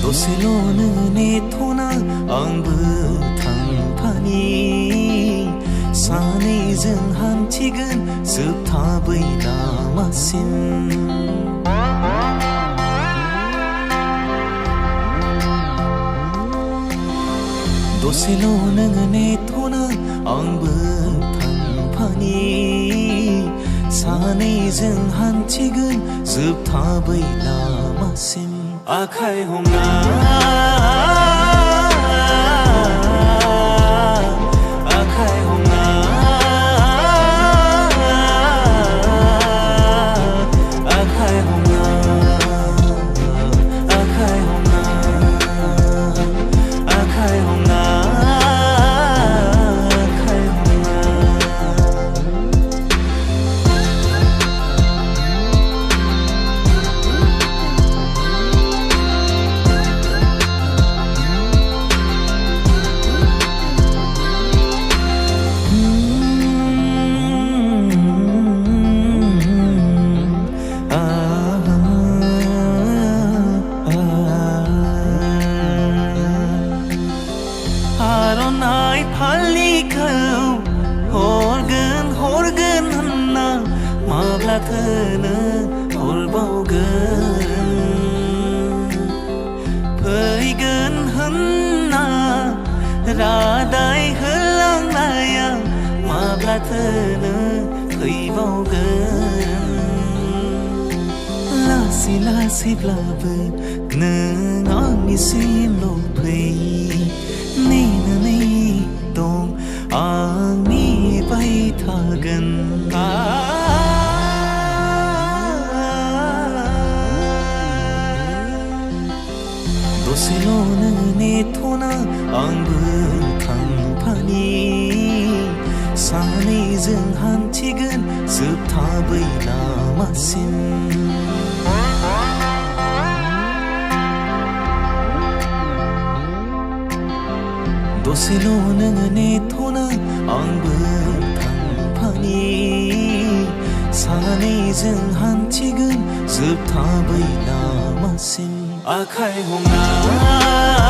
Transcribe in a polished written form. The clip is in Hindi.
दसेल' नेथ'ना आंबो थांफानि सानैजों हान्थिगोन जोबथा बै लामासिम दसेल' नेथ'ना आंबो थांफानि सानैजों हान्थिगोन जोबथा बै लामासिम आखाइ हमना आर'नाइ फालिखौ हरगोन होनना माब्लाथो हरबावगोन फैगोन होनना रादाय होलांनाया माब्लाथो फैबावगोन लासै लासैब्लाबो नों आंनिसिमल' फै नेनानै दं आं नेबाय थागोन दसेल' नेथ'ना आंबो थांफानि सानैजों हान्थिगोन जोबथा बै लामासिम दसेल' नेथ'ना आंबो थांफानि सानैजों हान्थिगोन जोबथा बै लामासिम आखाइ हमना